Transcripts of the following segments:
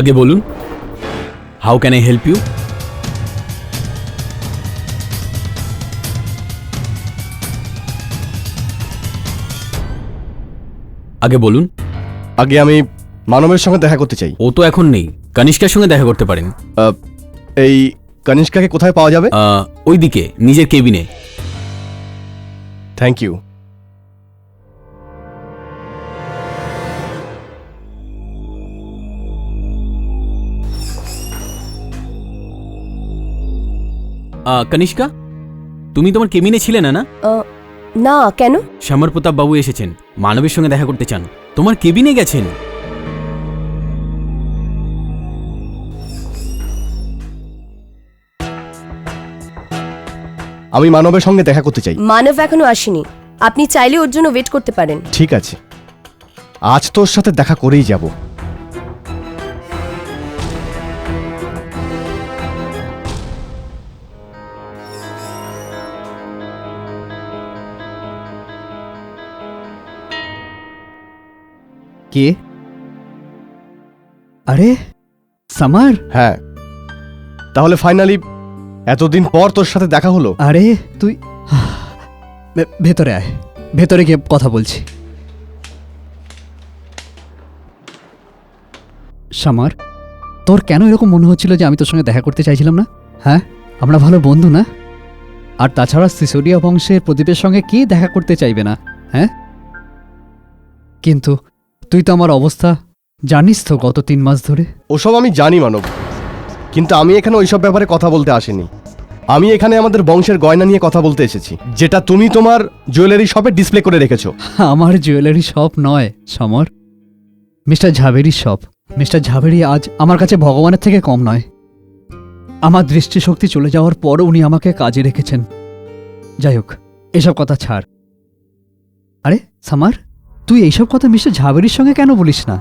আগে বলুন, how can I help you? আগে বলুন। আগে আমি মানবের সঙ্গে দেখা করতে চাই। ও তো এখন নেই, কনিষ্কার সঙ্গে দেখা করতে পারেন। এই কনিষ্কাকে কোথায় পাওয়া যাবে? ওইদিকে নিজের কেবিনে। Thank you. কনিষ্কা, তুমি তোমার কেবিনে ছিলে না? না, কেন? সমর প্রতাপ বাবু এসেছেন, মানবের সঙ্গে দেখা করতে চান, তোমার কেবিনে গেছেন। আমি মানবের সঙ্গে দেখা করতে চাই। মানব এখনো আসেনি, আপনি চাইলে ওর জন্য ওয়েট করতে পারেন। ঠিক আছে, আজ তোর সাথে দেখা করেই যাব। কে? আরে সমর। হ্যাঁ, তাহলে ফাইনালি এতদিন পর তোর সাথে দেখা হলো। আরে তুই ভেতরে আয়, ভেতরে গিয়ে কথা বলছি। সমর, তোর কেন এরকম মনে হচ্ছিল যে আমি তোর সঙ্গে দেখা করতে চাইছিলাম না? হ্যাঁ, আমরা ভালো বন্ধু না? আর তাছাড়া সিসোডিয়া বংশের প্রদীপের সঙ্গে কে দেখা করতে চাইবে না? হ্যাঁ, কিন্তু তুই তো আমার অবস্থা জানিস তো গত 3 মাস ধরে। ওসব আমি জানি মানব, কিন্তু আমি এখানে ওইসব ব্যাপারে কথা বলতে আসিনি। আমি এখানে আমাদের বংশের গয়না নিয়ে কথা বলতে এসেছি, যেটা তুমি তোমার জুয়েলারি শপে ডিসপ্লে করে রেখেছো। আমার জুয়েলারি শপ নয় সমর, মিস্টার ঝাভেরির শপ। মিস্টার ঝাভেরি আজ আমার কাছে ভগবানের থেকে কম নয়। আমার দৃষ্টিশক্তি চলে যাওয়ার পর উনি আমাকে কাজে রেখেছেন। যাই হোক, এসব কথা ছাড়। আরে সমর, তুই এইসব কথা মিস্টার ঝাভেরির সঙ্গে কেন বলিস না?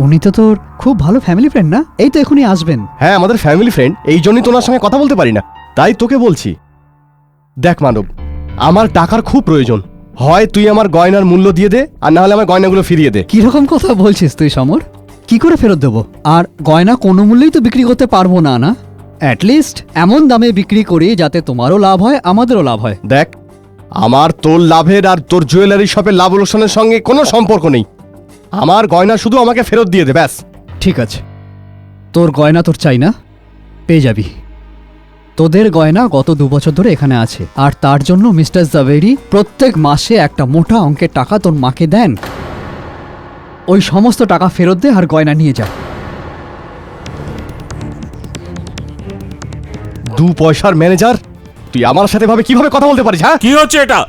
উনি তো তোর খুব ভালো ফ্যামিলি ফ্রেন্ড না? এই তো এখনই আসবেন। হ্যাঁ, আমাদের ফ্যামিলি ফ্রেন্ড, এই জন্যই তোনার সঙ্গে কথা বলতে পারি না, তাই তোকে বলছি। দেখ মানব, আমার টাকার খুব প্রয়োজন, হয় তুই আমার গয়নার মূল্য দিয়ে দে, আর না হলে আমার গয়নাগুলো ফিরিয়ে দে। কিরকম কথা বলছিস তুই সমর? কি করে ফেরত দেবো? আর গয়না কোনো মূল্যেই তো বিক্রি করতে পারবো না, না? অ্যাটলিস্ট এমন দামে বিক্রি করি যাতে তোমারও লাভ হয়, আমাদেরও লাভ হয়। দেখ, আমার তোর লাভের আর তোর জুয়েলারি শপের লাভ লোকসানের সঙ্গে কোনো সম্পর্ক নেই। আমার গয়না শুধু আমাকে ফেরত দিয়ে দে, ব্যাস। ঠিক আছে, তোর গয়না তোর চাই না, পেয়ে যাবি। তোদের গয়না গত 2 বছর ধরে এখানে আছে, আর তার জন্য মিস্টার জাভেরি প্রত্যেক মাসে একটা মোটা অঙ্কের টাকা তোর মাকে দেন। ওই সমস্ত টাকা ফেরত দে আর গয়না নিয়ে যা। 2 পয়সার ম্যানেজার, তুই আমার সাথে ভাবে কিভাবে কথা বলতে পারিস? হ্যাঁ, কি হচ্ছে এটা?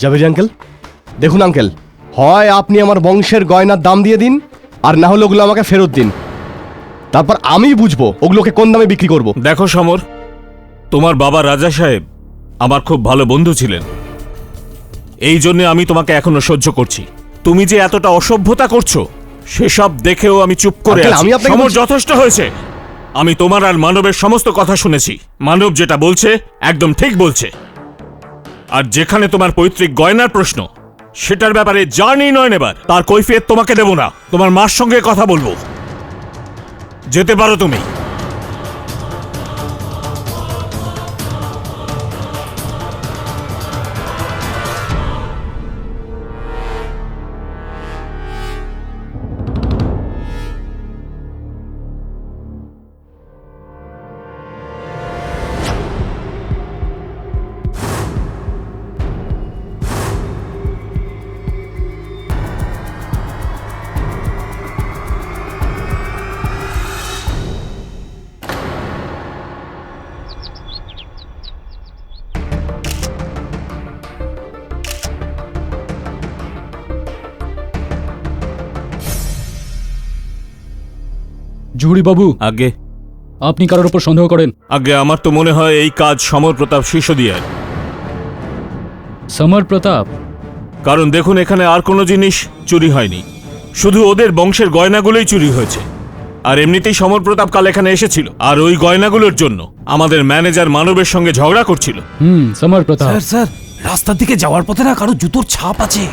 জাভেরি আঙ্কেল, দেখুন আঙ্কেল, হয় আপনি আমার বংশের গয়নার দাম দিয়ে দিন, আর না হলে ওগুলো আমাকে ফেরত দিন, তারপর আমি বুঝবো ওগুলোকে কোন দামে বিক্রি করব। দেখো সমর, তোমার বাবা রাজা সাহেব আমার খুব ভালো বন্ধু ছিলেন, এই জন্য আমি তোমাকে এখনো সহ্য করছি। তুমি যে এতটা অসভ্যতা করছো সেসব দেখেও আমি চুপ করে আঙ্কেল, আছি। আমি আপনাকে সমর, বলছি- যথেষ্ট হয়েছে। আমি তোমার আর মানবের সমস্ত কথা শুনেছি। মানব যেটা বলছে একদম ঠিক বলছে। আর যেখানে তোমার পৈতৃক গয়নার প্রশ্ন, সেটার ব্যাপারে যা নির্ণয় নেবার তার কৈফিয়ত তোমাকে দেব না, তোমার মার সঙ্গে কথা বলবো। যেতে পারো তুমি। জুহরি বাবু, আগে আপনি কারোর উপর সন্দেহ করেন? আগে আমার তো মনে হয় এই কাজ সমর প্রতাপ সিসোদিয়ার। সমর প্রতাপ? কারণ দেখুন, এখানে আর কোনো জিনিস চুরি হয়নি, শুধু ওদের বংশের গয়নাগুলোই চুরি হয়েছে। আর এমনিতেই সমর প্রতাপ কাল এখানে এসেছিল, আর ওই গয়নাগুলোর জন্য আমাদের ম্যানেজার মানবের সঙ্গে ঝগড়া করছিল। সমর প্রতাপ। স্যার রাস্তার দিকে যাওয়ার পথে না কারো জুতোর ছাপ আছে।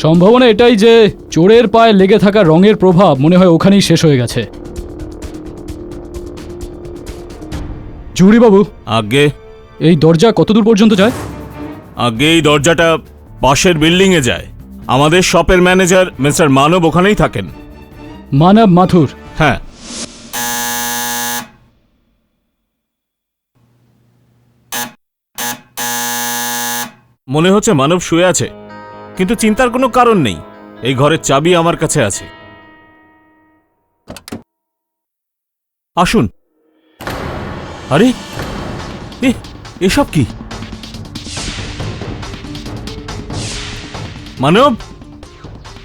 সম্ভাবনা এটাই যে চোরের পায়ে লেগে থাকা রঙের প্রভাব মনে হয় ওখানেই শেষ হয়ে গেছে। জুরি বাবু, আগে এই দরজা কতদূর পর্যন্ত যায়? আগে এই দরজাটা পাশের বিল্ডিং এ যায়। আমাদের শপের ম্যানেজার মিস্টার মানব ওখানেই থাকেন। মানব মাথুর? হ্যাঁ। মনে হচ্ছে মানব শুয়ে আছে, কিন্তু চিন্তার কোনো কারণ নেই। এই ঘরের চাবি আমার কাছে আছে। আসুন। আরে এসব কি? মানব,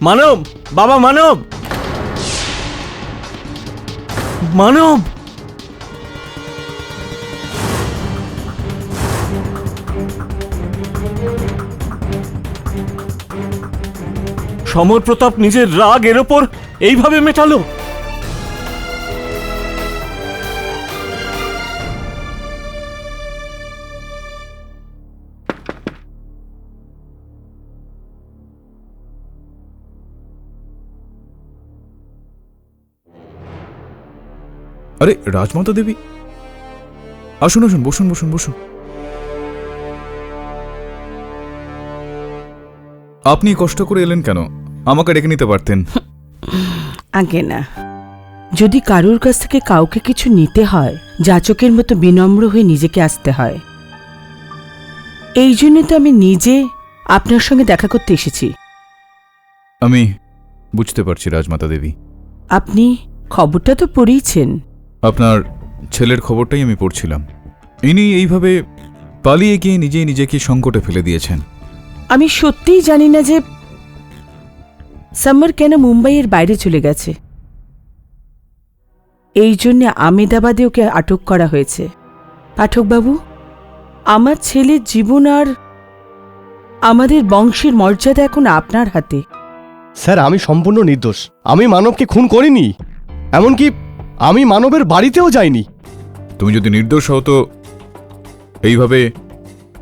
মানব, বাবা মানব, মানব। সমর প্রতাপ নিজের রাগ এর ওপর এইভাবে মেটালো। আরে রাজমাতা দেবী, আসুন আসুন, বসুন বসুন বসুন। আপনি কষ্ট করে এলেন কেন? আমাকে ডেকে নিতে পারতেন। আগে না, যদি কারুর কাছ থেকে কাউকে কিছু নিতে হয়, যাচকের মতো বিনম্র হয়ে নিজেকে আসতে হয়। এই জন্য তো আমি নিজে আপনার সঙ্গে দেখা করতে এসেছি। আমি বুঝতে পারছি রাজমাতা দেবী। আপনি খবরটা তো পড়েইছেন। আপনার ছেলের খবরটাই আমি পড়ছিলাম। ইনি এইভাবে পালিয়ে গিয়ে নিজেই নিজেকে সংকটে ফেলে দিয়েছেন। আমি সত্যিই জানি না যে সাম্মার কেন মুম্বাইয়ের বাইরে চলে গেছে। এই জন্য আমেদাবাদে ওকে আটক করা হয়েছে। পাঠকবাবু, আমার ছেলের জীবন আর আমাদের বংশের মর্যাদা এখন আপনার হাতে। স্যার, আমি সম্পূর্ণ নির্দোষ। আমি মানবকে খুন করিনি, এমনকি আমি মানবের বাড়িতেও যাইনি। তুমি যদি নির্দোষ হও তো এইভাবে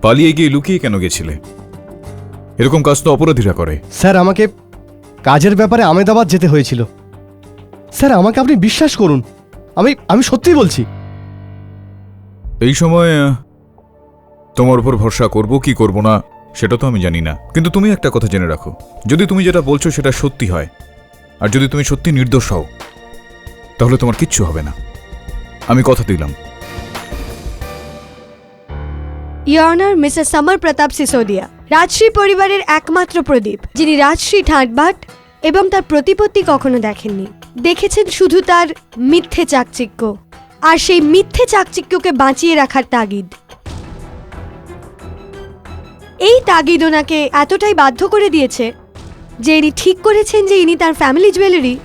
পালিয়ে গিয়ে লুকিয়ে কেন গেছিলে? এরকম কাজ তো অপরাধীরা করে। স্যার, আমাকে কাজের ব্যাপারে আমেদাবাদ যেতে হয়েছিল। স্যার, আমাকে আপনি বিশ্বাস করুন, আমি সত্যিই বলছি। এই সময় তোমার উপর ভরসা করব কি করব না সেটা তো আমি জানি না, কিন্তু তুমি একটা কথা জেনে রাখো, যদি তুমি যেটা বলছো সেটা সত্যি হয়, আর যদি তুমি সত্যি নির্দোষ হও, তাহলে তোমার কিচ্ছু হবে না। আমি কথা দিলাম। ইওর অনার, মিস্টার সমর প্রতাপ সিসোদিয়া, রাজশ্রী পরিবারের একমাত্র প্রদীপ, যিনি রাজশ্রী ঠাটবাট এবং তার প্রতিপত্তি কখনো দেখেননি। দেখেছেন শুধু তার মিথ্যে চাকচিক্য, আর সেই মিথ্যে চাকচিক্যকে বাঁচিয়ে রাখার তাগিদ। এই তাগিদ ওনাকে এতটাই বাধ্য করে দিয়েছে যে ইনি ঠিক করেছেন যে ইনি তার ফ্যামিলি জুয়েলারি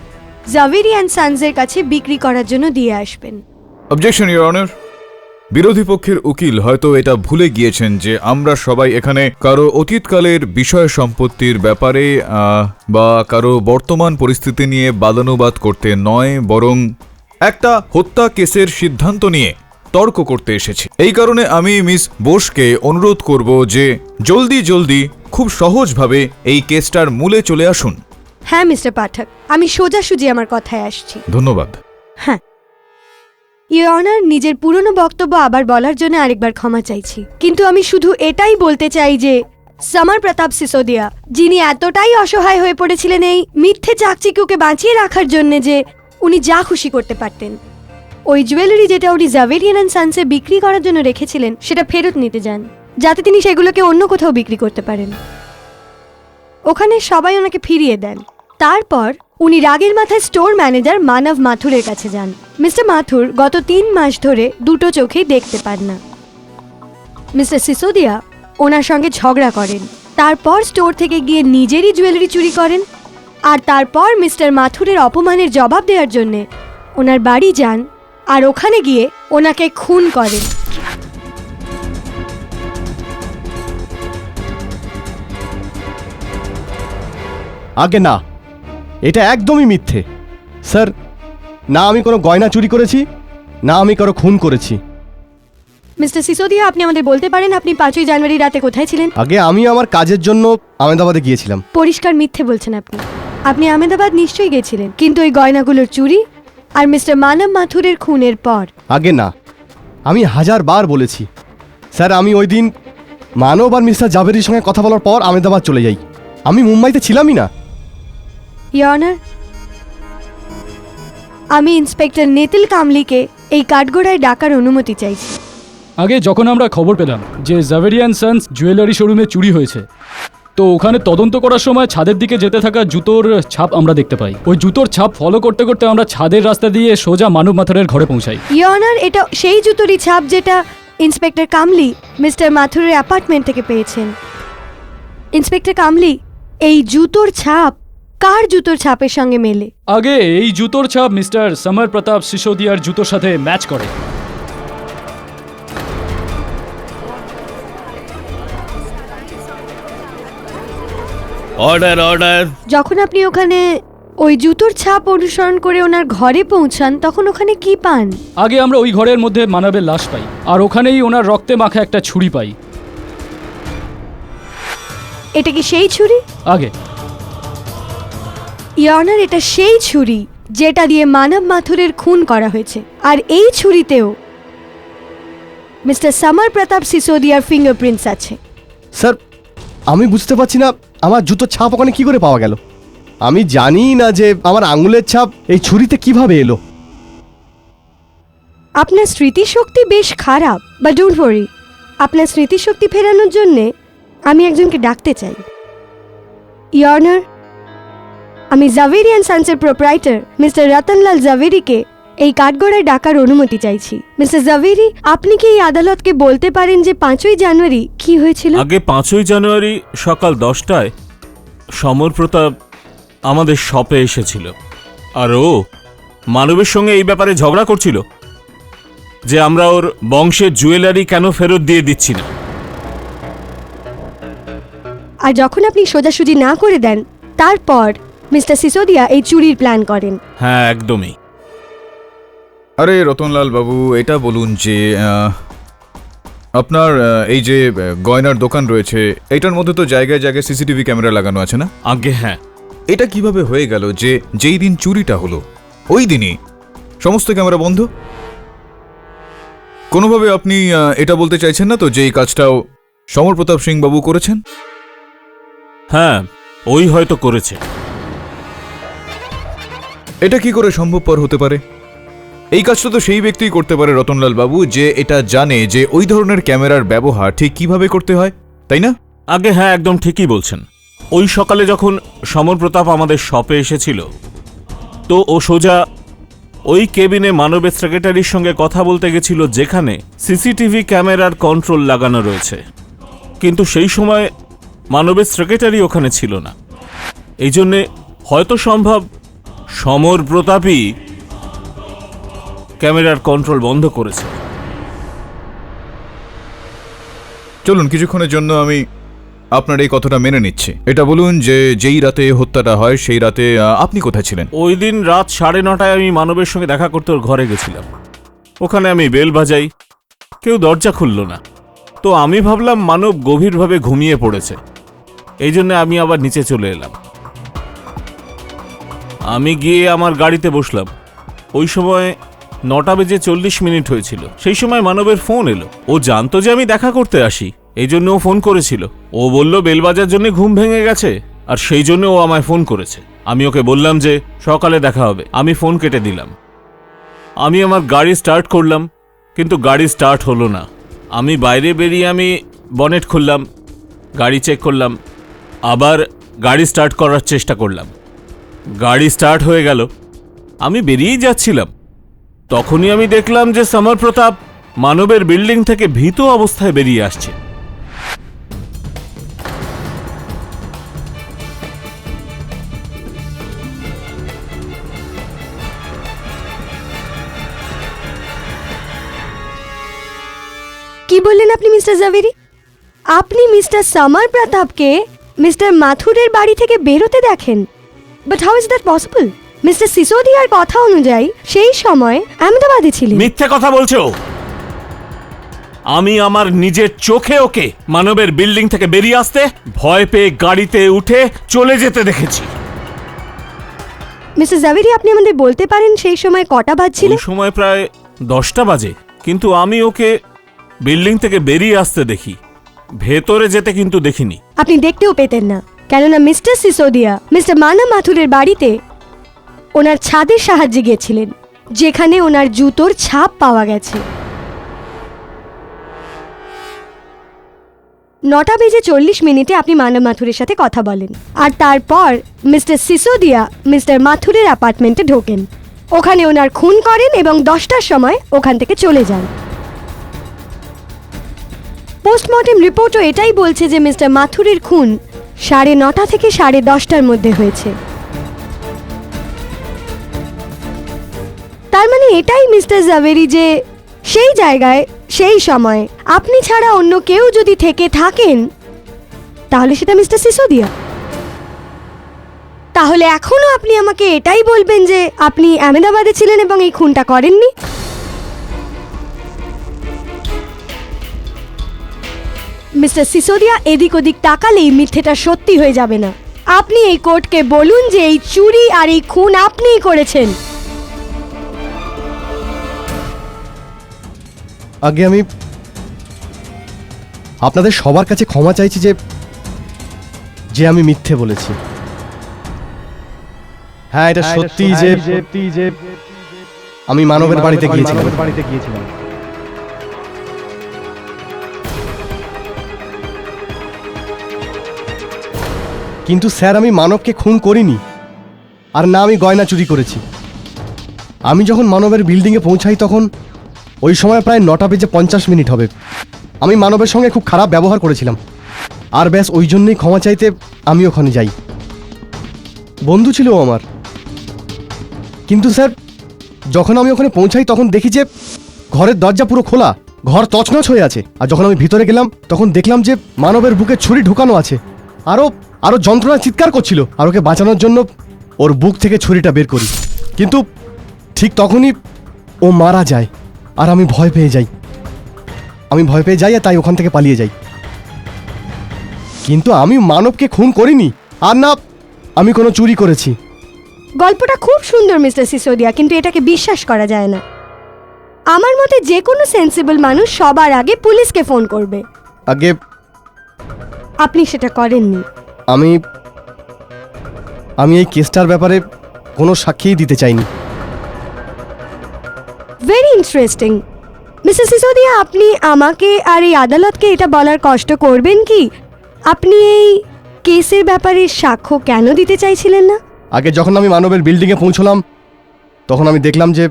জাভেরি অ্যান্ড সানসের কাছে বিক্রি করার জন্য দিয়ে আসবেন। Objection your honour. বিরোধী পক্ষের উকিল হয়তো এটা ভুলে গিয়েছেন যে আমরা সবাই এখানে কারো অতীতকালের বিষয় সম্পত্তির ব্যাপারে বা কারো বর্তমান পরিস্থিতি নিয়ে বাদানুবাদ করতে নয়, বরং একটা হত্যা কেসের সিদ্ধান্ত নিয়ে তর্ক করতে এসেছি। এই কারণে আমি মিস বোসকে অনুরোধ করব যে জলদি খুব সহজভাবে এই কেসটার মূলে চলে আসুন। হ্যাঁ মিস্টার পাঠক, আমি সোজাসুজি আমার কথায় আসছি। ধন্যবাদ। হ্যাঁ, ইওর অনার, নিজের পুরনো বক্তব্য আবার বলার জন্য আরেকবার ক্ষমা চাইছি, কিন্তু আমি শুধু এটাই বলতে চাই যে সমর প্রতাপ সিসোদিয়া, যিনি এতটাই অসহায় হয়ে পড়েছিলেন এই মিথ্যে চাকচিক্যকে বাঁচিয়ে রাখার জন্য যে উনি যা খুশি করতে পারতেন, ওই জুয়েলারি যেটা উনি জাভেরিয়ান অ্যান্ড সানসে বিক্রি করার জন্য রেখেছিলেন সেটা ফেরত নিতে যান, যাতে তিনি সেগুলোকে অন্য কোথাও বিক্রি করতে পারেন। ওখানে সবাই ওনাকে ফিরিয়ে দেন। তারপর উনি রাগের মাথায় স্টোর ম্যানেজার মানব মাথুরের কাছে যান। মিস্টার মাথুর গত 3 মাস ধরে দুটো চোখেই দেখতে পান না। মিস্টার সিসোদিয়া ওনার সঙ্গে ঝগড়া করেন তারপর স্টোর থেকে গিয়ে নিজেরই জুয়েলারি চুরি করেন আর তারপর মিস্টার মাথুরের অপমানের জবাব দেওয়ার জন্যে ওনার বাড়ি যান আর ওখানে গিয়ে ওনাকে খুন করেন। আগে না, এটা একদমই মিথ্যে। স্যার, না আমি কোনো গয়না চুরি করেছি, না আমি কারো খুন করেছি। মিস্টার সিসোদিয়া, আপনি আমাদের বলতে পারেন আপনি 5ই জানুয়ারি রাতে কোথায় ছিলেন? আগে আমি আমার কাজের জন্য আহমেদাবাদে গিয়েছিলাম। পরিষ্কার মিথ্যে বলছেন আপনি। আপনি আহমেদাবাদ নিশ্চয়ই গেছিলেন, কিন্তু ওই গয়নাগুলোর চুরি আর মিস্টার মানব মাথুরের খুনের পর। আগে না, আমি 1000 বার বলেছি। স্যার, আমি ওই দিন মানব আর মিস্টার জাভেরির সঙ্গে কথা বলার পর আহমেদাবাদ চলে যাই। আমি মুম্বাইতে ছিলামই না। ইয়োর অনার, আমি ইন্সপেক্টর নেতিল কামলিকে এই কাঠগোড়ায় ডাকার অনুমতি চাইছি। আগে যখন আমরা খবর পেলাম যে জাভেরিয়ান সানস জুয়েলারি শোরুমে চুরি হয়েছে, তো ওখানে তদন্ত করার সময় ছাদের দিকে যেতে থাকা জুতোর ছাপ আমরা দেখতে পাই। ওই জুতোর ছাপ ফলো করতে করতে আমরা ছাদের রাস্তা দিয়ে সোজা মানব মাথুরের ঘরে পৌঁছাই। ইয়োর অনার, এটা সেই জুতোরই ছাপ যেটা ইন্সপেক্টর কামলি মিস্টার মাথুরের অ্যাপার্টমেন্ট থেকে পেয়েছেন। ইন্সপেক্টর কামলি, এই জুতোর ছাপ কার জুতোর ছাপের সঙ্গে মেলে? আগে এই জুতোর ছাপ মিস্টার সমর প্রতাপ সিসোদিয়ার জুতোর সাথে ম্যাচ করে। Order order. যখন আপনি ওখানে ওই জুতোর ছাপ অনুসরণ করে ওনার ঘরে পৌঁছান, তখন ওখানে কি পান? আগে আমরা ওই ঘরের মধ্যে মানবের লাশ পাই, আর ওখানেই ওনার রক্তে মাখা একটা ছুরি পাই। এটা কি সেই ছুরি? আগে ইয়োর অনার, এটা সেই ছুরি যেটা দিয়ে মানব মাথুরের খুন করা হয়েছে, আর এই ছুরিতেও মিস্টার সমর প্রতাপ সিসোদিয়ার ফিঙ্গারপ্রিন্টস আছে। স্যার, আমি বুঝতে পারছি না আমার জুতোর ছাপ ওখানে কি করে পাওয়া গেল। আমি জানি না যে আমার আঙুলের ছাপ এই ছুরিতে কিভাবে এলো। আপনার স্মৃতিশক্তি বেশ খারাপ, বাট ডোন্ট ওয়ারি, আপনার স্মৃতিশক্তি ফেরানোর জন্যে আমি একজনকে ডাকতে চাই। ইয়োর অনার, আমি জাভেরিয়ান সানসের প্রোপ্রাইটার মিস্টার রতনলাল জাভেরিকে এই কাঠগড়ায় ডাকার অনুমতি চাইছি। মিস্টার জাভেরি, আপনি কি এই আদালতকে বলতে পারেন যে 5ই জানুয়ারি কি হয়েছিল? আগে 5ই জানুয়ারি সকাল 10টায় সমর প্রতাপ আমাদের শপে এসেছিল, আর ও মানবের সঙ্গে এই ব্যাপারে ঝগড়া করছিল যে আমরা ওর বংশের জুয়েলারি কেন ফেরত দিয়ে দিচ্ছি না। আর যখন আপনি সোজাসুজি না করে দেন, তারপর মিস্টার সিসোদিয়া এই চুরির প্ল্যান করেন। হ্যাঁ, একদমই। আরে রতনলাল বাবু, এটা বলুন যে আপনার এই যে গয়নার দোকান রয়েছে, এটার মধ্যে তো জায়গায় জায়গায় সিসিটিভি ক্যামেরা লাগানো আছে না? আগে হ্যাঁ। এটা কিভাবে হয়ে গেল যে যেই দিন চুরিটা হলো ওই দিনই সমস্ত ক্যামেরা বন্ধ? কোনোভাবে আপনি এটা বলতে চাইছেন না তো যে এই কাজটাও সমর প্রতাপ সিং বাবু করেছেন? হ্যাঁ, ওই হয়তো করেছে। এটা কি করে সম্ভবপর হতে পারে? এই কাজটা তো সেই ব্যক্তিই করতে পারে রতনলাল বাবু, যে এটা জানে যে ওই ধরনের ক্যামেরার ব্যবহার ঠিক কিভাবে করতে হয়, তাই না? আগে হ্যাঁ, একদম ঠিকই বলছেন। ওই সকালে যখন সমর প্রতাপ আমাদের শপে এসেছিল, তো ও সোজা ওই কেবিনে মানবের সেক্রেটারির সঙ্গে কথা বলতে গেছিল যেখানে সিসিটিভি ক্যামেরার কন্ট্রোল লাগানো রয়েছে, কিন্তু সেই সময় মানবের সেক্রেটারি ওখানে ছিল না। এই জন্যে হয়তো সম্ভব সমর প্রতাপই ক্যামেরার কন্ট্রোল বন্ধ করেছে। চলুন কিছুক্ষণের জন্য আমি আপনার এই কথাটা মেনে নিচ্ছি। এটা বলুন যে যেই রাতে হত্যাটা হয় সেই রাতে আপনি কোথায় ছিলেন? ওই দিন রাত 9:30টায় আমি মানবের সঙ্গে দেখা করতে ওর ঘরে গেছিলাম। ওখানে আমি বেল বাজাই, কেউ দরজা খুলল না। তো আমি ভাবলাম মানব গভীরভাবে ঘুমিয়ে পড়েছে, এই জন্য আমি আবার নিচে চলে এলাম। আমি গিয়ে আমার গাড়িতে বসলাম। ওই সময় 9:40 হয়েছিল। সেই সময় মানবের ফোন এলো। ও জানতো যে আমি দেখা করতে আসি, এই জন্য ও ফোন করেছিল। ও বলল বেল বাজার জন্য ঘুম ভেঙে গেছে, আর সেই জন্য ও আমায় ফোন করেছে। আমি ওকে বললাম যে সকালে দেখা হবে। আমি ফোন কেটে দিলাম। আমি আমার গাড়ি স্টার্ট করলাম, কিন্তু গাড়ি স্টার্ট হলো না। আমি বাইরে বেরিয়ে আমি বনেট খুললাম, গাড়ি চেক করলাম, আবার গাড়ি স্টার্ট করার চেষ্টা করলাম। গাড়ি স্টার্ট হয়ে গেল। আমি বেরিয়েই যাচ্ছিলাম, তখনই আমি দেখলাম যে সমর প্রতাপ মানবের বিল্ডিং থেকে ভীত অবস্থায় বেরিয়ে আসছে। কি বললেন আপনি মিস্টার জাভেরি? আপনি মিস্টার সমর প্রতাপকে মিস্টার মাথুরের বাড়ি থেকে বেরোতে দেখেন? But how is that possible? Mister সিসোদিয়ার কথা অনুযায়ী সেই সময় আহমেদাবাদে ছিলেন। মিথ্যে কথা বলছো। আমি আমার নিজের চোখে ওকে মানবের বিল্ডিং থেকে বেরিয়ে আসতে, ভয় পেয়ে গাড়িতে উঠে চলে যেতে দেখেছি। মিস্টার জাভেরি, আপনি আমাদের বলতে পারেন সেই সময় কটা বাজছিল? ওই সময় প্রায় 10টা বাজে, কিন্তু আমি ওকে বিল্ডিং থেকে বেরিয়ে আসতে দেখি, ভেতরে যেতে কিন্তু দেখিনি। আপনি দেখতেও পেতেন না, কেননা মিস্টার সিসোদিয়া মিস্টার মানব মাথুরের বাড়িতে ওনার ছাদের সাহায্যে গিয়েছিলেন, যেখানে ওনার জুতোর ছাপ পাওয়া গেছে। 9:40 আপনি মানব মাথুরের সাথে কথা বলেন, আর তারপর মিস্টার সিসোদিয়া মিস্টার মাথুরের অ্যাপার্টমেন্টে ঢোকেন, ওখানে ওনার খুন করেন এবং 10টার সময় ওখান থেকে চলে যান। পোস্টমর্টেম রিপোর্টও এটাই বলছে যে মিস্টার মাথুরের খুন 9:30 থেকে 10:30টার মধ্যে হয়েছে। তার মানে এটাই মিস্টার জাভেরি যে সেই জায়গায় সেই সময় আপনি ছাড়া অন্য কেউ যদি থেকে থাকেন, তাহলে সেটা মিস্টার সিসোদিয়া। তাহলে এখনো আপনি আমাকে এটাই বলবেন যে আপনি আহমেদাবাদে ছিলেন এবং এই খুনটা করেননি? মিস্টার সিসোদিয়া, এদিক ওদিক তাকালেই মিথ্যেটা সত্যি হয়ে যাবে না। আপনি এই কোর্টকে বলুন যে এই চুরি আর এই খুন আপনিই করেছেন। আগে আমি আপনাদের সবার কাছে ক্ষমা চাইছি যে আমি মিথ্যে বলেছি। হ্যাঁ, এটা সত্যি যে আমি মানবের বাড়িতে গিয়েছিলাম। কিন্তু স্যার, আমি মানবকে খুন করিনি, আর না আমি গয়না চুরি করেছি। আমি যখন মানবের বিল্ডিংয়ে পৌঁছাই তখন ওই সময় প্রায় 9:50 হবে। আমি মানবের সঙ্গে খুব খারাপ ব্যবহার করেছিলাম, আর ব্যাস ওই জন্যই ক্ষমা চাইতে আমি ওখানে যাই। বন্ধু ছিল ও আমার। কিন্তু স্যার, যখন আমি ওখানে পৌঁছাই তখন দেখি যে ঘরের দরজা পুরো খোলা, ঘর তছনছ হয়ে আছে। আর যখন আমি ভিতরে গেলাম তখন দেখলাম যে মানবের বুকে ছুরি ঢোকানো আছে, আরও যন্ত্রণা চিৎকার করছিল। আর ওকে বাঁচানোর জন্য ওর বুক থেকে ছুরিটা বের করি, কিন্তু ঠিক তখনই ও মারা যায়, আর আমি ভয় পেয়ে যাই। আর তাই ওখান থেকে পালিয়ে যাই। কিন্তু আমি মানবকে খুন করিনি, আর না আমি কোনো চুরি করেছি। গল্পটা খুব সুন্দর মিস্টার সিসোদিয়া, কিন্তু এটাকে বিশ্বাস করা যায় না। আমার মতে যে কোনো সেন্সিবল মানুষ সবার আগে পুলিশকে ফোন করবে। আগে আপনি সেটা করেননি। আমি এই কেসটার ব্যাপারে কোনো সাক্ষীই দিতে চাইনি। Very interesting. মিস্টার সিসোদিয়া, আপনি আমাকে আর এই আদালতকে এটা বলার কষ্ট করবেন কি আপনি এই কেসের ব্যাপারে সাক্ষ্য কেন দিতে চাইছিলেন না? আগে যখন আমি মানবের বিল্ডিংয়ে পৌঁছলাম তখন আমি দেখলাম যে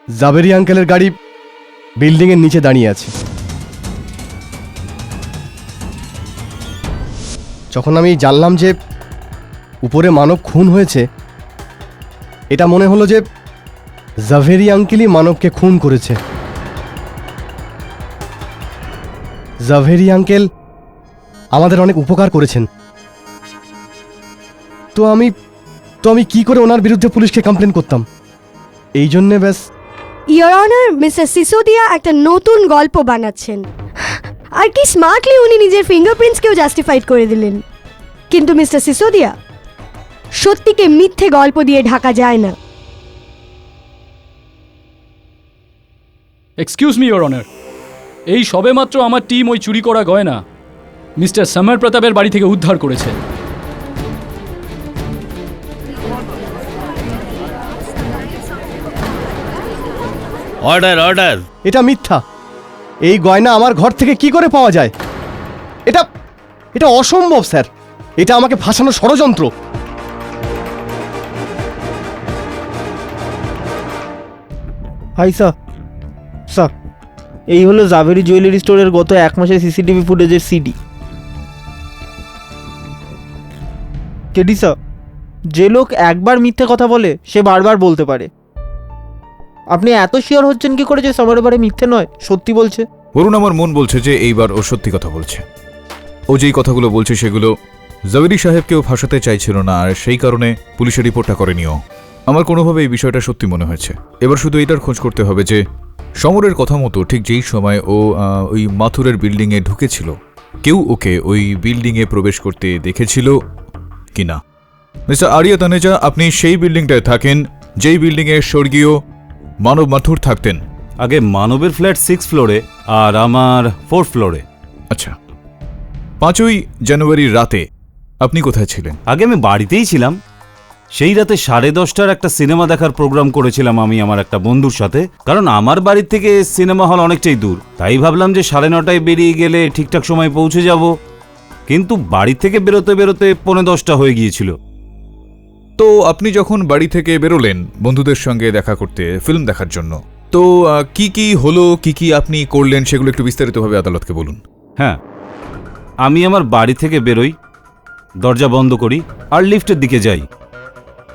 জাভেরি আঙ্কেলের গাড়ি বিল্ডিংয়ের নিচে দাঁড়িয়ে আছে। যখন আমি জানলাম যে উপরে মানব খুন হয়েছে, এটা মনে হলো যে জাভেরি আঙ্কেলই মানবকে খুন করেছে। জাভেরি আঙ্কেল আমাদের অনেক উপকার করেছেন, তো আমি কি করে ওনার বিরুদ্ধে পুলিশকে কমপ্লেন করতাম? এই জন্যে ব্যাস। ইয়োর অনার, মিস্টার সিসোদিয়া একটা নতুন গল্প বানাচ্ছেন, আর কি স্মার্টলি উনি নিজের ফিঙ্গারপ্রিন্টসকেও জাস্টিফাইড করে দিলেন। কিন্তু মিস্টার সিসোদিয়া, সত্যিকে মিথ্যে গল্প দিয়ে ঢাকা যায় না। এক্সকিউজ মি ইওর অনার, এই সবেমাত্র আমার টিম ওই চুরি করা গয়না মিস্টার সমর প্রতাপের বাড়ি থেকে উদ্ধার করেছে। Order order. এটা মিথ্যা। এই গয়না আমার ঘর থেকে কি করে পাওয়া যায়? এটা অসম্ভব স্যার। এটা আমাকে ফাঁসানোর ষড়যন্ত্র। হাই স্যার, এই হলো জাভেরি জুয়েলারি স্টোরের গত 1 মাসের সিসিটিভি ফুটেজের সিডি। কেডি স্যার, যে লোক একবার মিথ্যে কথা বলে সে বারবার বলতে পারে। আপনি এত শিওর হচ্ছেন কি করে যে সমরের বারে মিথ্যে নয়, সত্যি বলছে? বরুণ আমার মন বলছে যে এইবার ও সত্যি কথা বলছে। ও যেই কথাগুলো বলছে সেগুলো জাভেরি সাহেবকেও ফাঁসাতে চাইছিল না, আর সেই কারণে পুলিশের রিপোর্টটা করেনিও। আমার কোনোভাবে এই বিষয়টা সত্যি মনে হয়েছে। এবার শুধু এটার খোঁজ করতে হবে যে সমরের কথা মতো ঠিক যেই সময় ও ওই মাথুরের বিল্ডিংয়ে ঢুকেছিল, কেউ ওকে ওই বিল্ডিংয়ে প্রবেশ করতে দেখেছিল কিনা। মিস্টার আরিয়া তানেজা, আপনি সেই বিল্ডিংটায় থাকেন যেই বিল্ডিংয়ে স্বর্গীয় মানব মাথুর থাকতেন। আগে মানবের ফ্ল্যাট 6 ফ্লোরে আর আমার 4th ফ্লোরে। আচ্ছা, 5ই জানুয়ারির রাতে আপনি কোথায় ছিলেন? আগে আমি বাড়িতেই ছিলাম। সেই রাতে 10:30টার একটা সিনেমা দেখার প্রোগ্রাম করেছিলাম আমি আমার একটা বন্ধুর সাথে, কারণ আমার বাড়ির থেকে সিনেমা হল অনেকটাই দূর। তাই ভাবলাম যে 9:30টায় বেরিয়ে গেলে ঠিকঠাক সময় পৌঁছে যাব, কিন্তু বাড়ি থেকে বেরোতে বেরোতে 10:45 হয়ে গিয়েছিল। তো আপনি যখন বাড়ি থেকে বেরোলেন বন্ধুদের সঙ্গে দেখা করতে, ফিল্ম দেখার জন্য, তো কি কি হলো, কি কি আপনি করলেন সেগুলো একটু বিস্তারিতভাবে আদালতকে বলুন। হ্যাঁ, আমি আমার বাড়ি থেকে বেরোই, দরজা বন্ধ করি আর লিফটের দিকে যাই,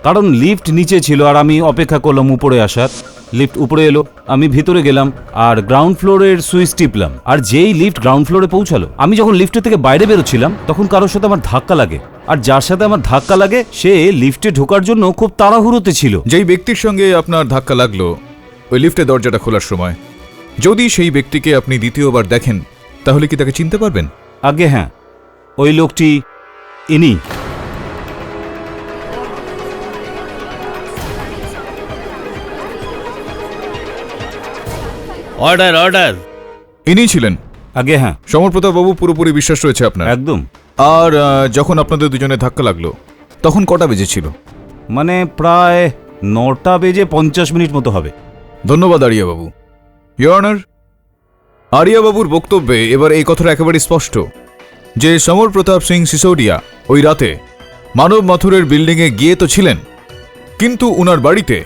কারণ লিফট নিচে ছিল আর আমি অপেক্ষা করলাম উপরে আসার। লিফট উপরে এলো, আমি ভিতরে গেলাম আর গ্রাউন্ড ফ্লোরের সুইচ টিপলাম। আর যেই লিফট গ্রাউন্ড ফ্লোরে পৌঁছালো, আমি যখন লিফটের থেকে বাইরে বেরোচ্ছিলাম তখন কারোর সাথে আমার ধাক্কা লাগে, আর যার সাথে আমার ধাক্কা লাগে সে লিফটে ঢোকার জন্য খুব তাড়াহুড়োতে ছিল। যেই ব্যক্তির সঙ্গে আপনার ধাক্কা লাগলো ওই লিফটের দরজাটা খোলার সময়, যদি সেই ব্যক্তিকে আপনি দ্বিতীয়বার দেখেন তাহলে কি তাকে চিনতে পারবেন? আগে হ্যাঁ, ওই লোকটি ইনি। Order order. ইনি ছিলেন? আগে হ্যাঁ। সমরপ্রতাপ বাবু, পুরোপুরি বিশ্বাস রয়েছে আপনার? একদম। আর যখন আপনাদের দুজনে ধাক্কা লাগলো তখন কটা বেজেছিল? মানে প্রায় 9:50 মতো হবে। ধন্যবাদ আরিয়াবাবু। ইয়োর অনার, আরিয়াবাবুর বক্তব্যে এবার এই কথাটা একেবারে স্পষ্ট যে সমর প্রতাপ সিং সিসোডিয়া ওই রাতে মানব মাথুরের বিল্ডিংয়ে গিয়ে তো ছিলেন, কিন্তু উনার বাড়িতে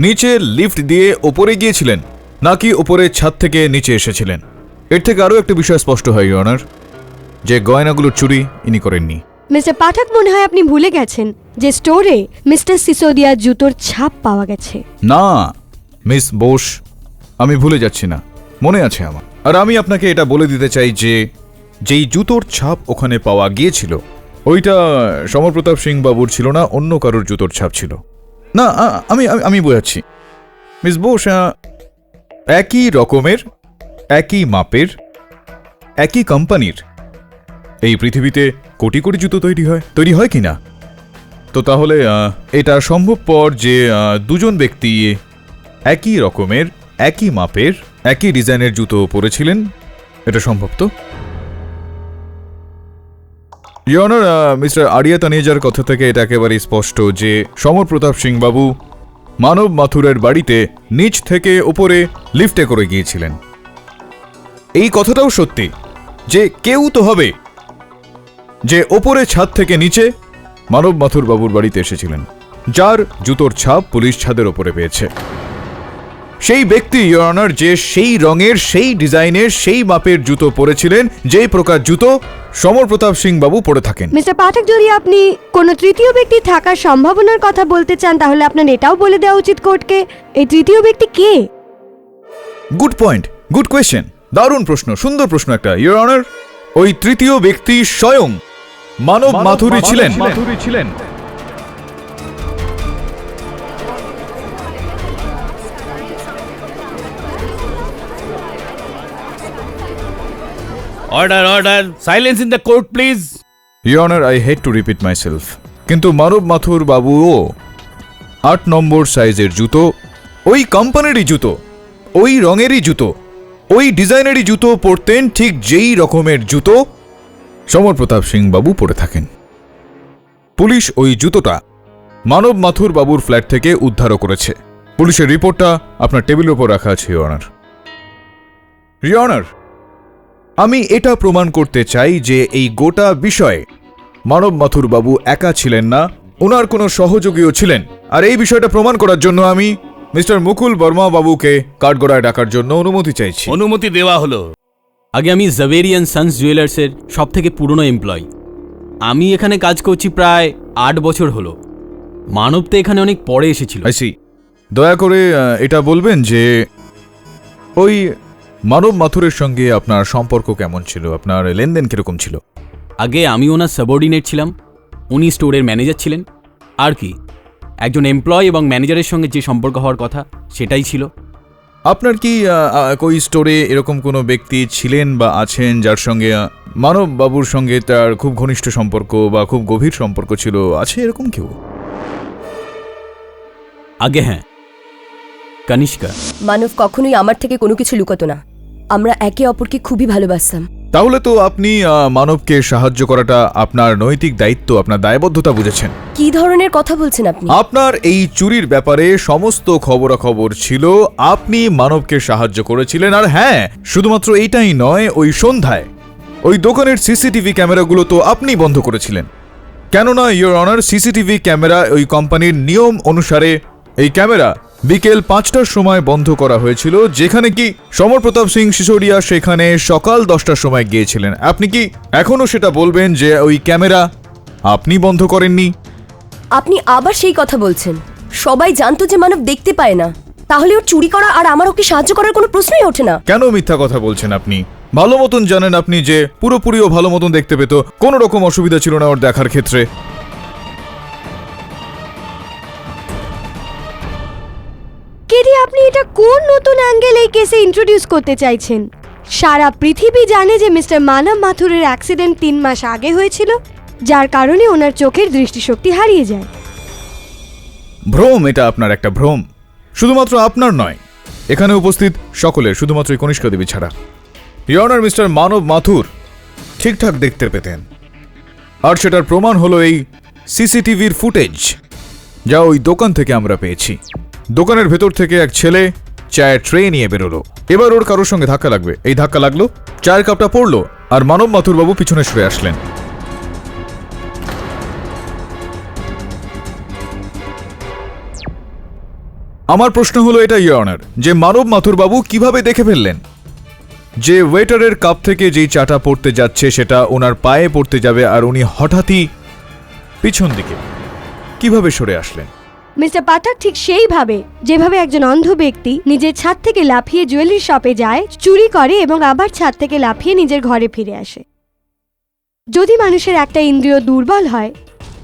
নিচে লিফট দিয়ে ওপরে গিয়েছিলেন নাকি ওপরে ছাদ থেকে নিচে এসেছিলেন। এর থেকে আরও একটা বিষয় স্পষ্ট হয় ইয়োর অনার, যে গয়নাগুলোর চুরি ইনি করেননি। মিস্টার পাঠক, মনে হয় আপনি ভুলে গেছেন যে স্টোরে মিস্টার সিসোদিয়ার জুতোর ছাপ পাওয়া গেছে। না মিস বোস, আমি ভুলে যাচ্ছি না, মনে আছে আমার। আর আমি আপনাকে এটা বলে দিতে চাই যে যেই জুতোর ছাপ ওখানে পাওয়া গিয়েছিল ওইটা সমরপ্রতাপ সিং বাবুর ছিল না, অন্য কারোর জুতোর ছাপ ছিল। না, আমি আমি বোঝাচ্ছি মিস বোস, একই রকমের, একই মাপের, একই কোম্পানির এই পৃথিবীতে কোটি কোটি জুতো তৈরি হয় কি না? তো তাহলে এটা সম্ভবপর যে দুজন ব্যক্তি একই রকমের, একই মাপের, একই ডিজাইনের জুতো পরেছিলেন, এটা সম্ভব তো? ইয়োর অনার, মিস্টার আরিয়া তানেজার কথা থেকে এটা একেবারে স্পষ্ট যে সমর প্রতাপ সিং বাবু মানব মাথুরের বাড়িতে নিচ থেকে উপরে লিফটে করে গিয়েছিলেন। এই কথাটাও সত্যি যে কেউ তো হবে যে ওপরে ছাদ থেকে নিচে মানব মাথুর বাবুর বাড়িতে এসেছিলেন, যার জুতোর ছাপ পুলিশ ছাদের ওপরে পেয়েছে। সেই ব্যক্তি ইয়োর অনার যে সেই রঙের, সেই ডিজাইনের, সেই মাপের জুতো পরেছিলেন যেই প্রকার জুতো সমর প্রতাপ সিং বাবু পরে থাকেন। মিস্টার পাঠক, যদি আপনি কোনো তৃতীয় ব্যক্তি থাকার সম্ভাবনার কথা বলতে চান তাহলে আপনার এটাও বলে দেওয়া উচিত কোর্টকে এই তৃতীয় ব্যক্তি কে। গুড পয়েন্ট, গুড কোয়েশ্চেন, দারুণ প্রশ্ন, সুন্দর প্রশ্ন একটা ইয়োর অনার। ওই তৃতীয় ব্যক্তি স্বয়ং মানব মাথুরি ছিলেন। Order order, silence in the court please. Your honour, I hate to repeat myself, কিন্তু মানব মাথুর বাবুও 8 নম্বর সাইজের জুতো, ওই কোম্পানিরই জুতো, ওই রঙেরই জুতো, ওই ডিজাইনেরই জুতো পরতেন, ঠিক যেই রকমের জুতো সমর প্রতাপ সিং বাবু পরে থাকেন। পুলিশ ওই জুতোটা মানব মাথুর বাবুর ফ্ল্যাট থেকে উদ্ধারও করেছে। পুলিশের রিপোর্টটা আপনার টেবিলের উপর রাখা আছে ইয়োর অনার। ইয়োর অনার, আমি এটা প্রমাণ করতে চাই যে এই গোটা বিষয়ে মানব মাথুর বাবু একা ছিলেন না, ওনার কোনো সহযোগীও ছিলেন। আর এই বিষয়টা প্রমাণ করার জন্য আমি মিস্টার মুকুল বর্মা বাবুকে কাঠগড়ায় ডাকার জন্য অনুমতি চাইছি। অনুমতি দেওয়া হলো। আগে আমি জাভেরি অ্যান্ড সন্স জুয়েলার্সের সব থেকে পুরনো এমপ্লয়ি। আমি এখানে কাজ করছি প্রায় 8 বছর হলো। মানব তো এখানে অনেক পরে এসেছিল। I see. দয়া করে এটা বলবেন যে ওই মানব মাথুরের সঙ্গে আপনার সম্পর্ক কেমন ছিল, আপনার লেনদেন কিরকম ছিল? আগে আমি ওনার সাবঅর্ডিনেট ছিলাম, উনি স্টোরের ম্যানেজার ছিলেন। আর কি, একজন এমপ্লয় এবং ম্যানেজারের সঙ্গে যে সম্পর্ক হওয়ার কথা সেটাই ছিল। আপনার কি ওই স্টোরে এরকম কোনো ব্যক্তি ছিলেন বা আছেন যার সঙ্গে মানব বাবুর সঙ্গে তার খুব ঘনিষ্ঠ সম্পর্ক বা খুব গভীর সম্পর্ক ছিল, আছে এরকম কেউ? আগে হ্যাঁ, কনিষ্কা। মানব কখনোই আমার থেকে কোনো কিছু লুকাতো না। আমরা একে অপরকে খুবই ভালোবাসতাম। তাহলে তো আপনি মানবকে সাহায্য করাটা আপনার নৈতিক দায়িত্ব, আপনার দায়বদ্ধতা বুঝেছেন। কি ধরনের কথা বলছেন আপনি? আপনার এই চুরির ব্যাপারে সমস্ত খবরাখবর ছিল, আপনি মানবকে সাহায্য করেছিলেন। আর হ্যাঁ, শুধুমাত্র এইটাই নয়, ওই সন্ধ্যায় ওই দোকানের সিসিটিভি ক্যামেরাগুলো তো আপনি বন্ধ করেছিলেন। কেননা ইয়োর অনার, সিসিটিভি ক্যামেরা ওই কোম্পানির নিয়ম অনুসারে এই ক্যামেরা বিকেল 5টার সময় বন্ধ করা হয়েছিল, যেখানে কি সমর প্রতাপ সিং সিসোদিয়া সেখানে সকাল 10টার সময় গিয়েছিলেন। আপনি কি এখনো সেটা বলবেন যে ওই ক্যামেরা আপনি বন্ধ করেননি? আপনি আবার সেই কথা বলছেন। সবাই জানতো যে মানব দেখতে পায় না, তাহলে ওর চুরি করা আর আমার ওকে সাহায্য করার কোনো প্রশ্নই ওঠে না। কেন মিথ্যা কথা বলছেন আপনি? ভালো মতন জানেন আপনি যে পুরোপুরিও ভালো মতন দেখতে পেত, কোনো রকম অসুবিধা ছিল না ওর দেখার ক্ষেত্রে। কেডি, আপনি এটা কোন নতুন অ্যাঙ্গেল এই কেসে ইন্ট্রোডিউস করতে চাইছেন? সারা পৃথিবী জানে যে মিস্টার মানব মাথুরের অ্যাক্সিডেন্ট 3 মাস আগে হয়েছিল, যার কারণে ওনার চোখের দৃষ্টিশক্তি হারিয়ে যায়। ভ্রম, এটা আপনার একটা ভ্রম। শুধুমাত্র আপনার নয়, এখানে উপস্থিত সকলের, শুধুমাত্র কনিষ্কা দেবী ছাড়া। ইয়োর অনার, মিস্টার মানব মাথুর ঠিকঠাক দেখতে পেতেন, আর সেটার প্রমাণ হলো এই সিসিটিভির ফুটেজ যা ওই দোকান থেকে আমরা পেয়েছি। দোকানের ভেতর থেকে এক ছেলে চায়ের ট্রে নিয়ে বেরোলো। এবার ওর কারোর সঙ্গে ধাক্কা লাগবে, এই ধাক্কা লাগলো, চায়ের কাপটা পড়লো, আর মানব মাথুর বাবু পিছনে সরে আসলেন। আমার প্রশ্ন হলো এটা ইয়োর অনার, যে মানব মাথুর বাবু কিভাবে দেখে ফেললেন যে ওয়েটারের কাপ থেকে যেই চাটা পড়তে যাচ্ছে সেটা ওনার পায়ে পড়তে যাবে, আর উনি হঠাৎই পিছন দিকে কিভাবে সরে আসলেন? মিস্টার পাঠক ঠিক সেইভাবে যেভাবে একজন অন্ধ ব্যক্তি নিজের ছাদ থেকে লাফিয়ে জুয়েলারি শপে যায়, চুরি করে এবং আবার ছাদ থেকে লাফিয়ে নিজের ঘরে ফিরে আসে। যদি মানুষের একটা ইন্দ্রিয় দুর্বল হয়,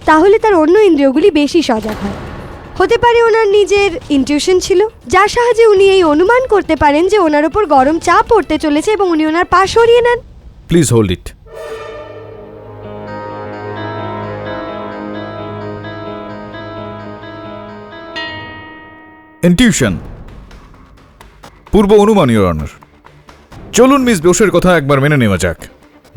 তাহলে তার অন্য ইন্দ্রিয়গুলি বেশি সজাগ হয়। হতে পারে ওনার নিজের ইনটিউশন ছিল, যার সাহায্যে উনি এই অনুমান করতে পারেন যে ওনার ওপর গরম চা পড়তে চলেছে এবং উনি ওনার পা সরিয়ে নেন। Please hold it. ইনটিউশন, পূর্ব অনুমান ইয়োর অনার। চলুন মিস বোসের কথা একবার মেনে নেওয়া যাক,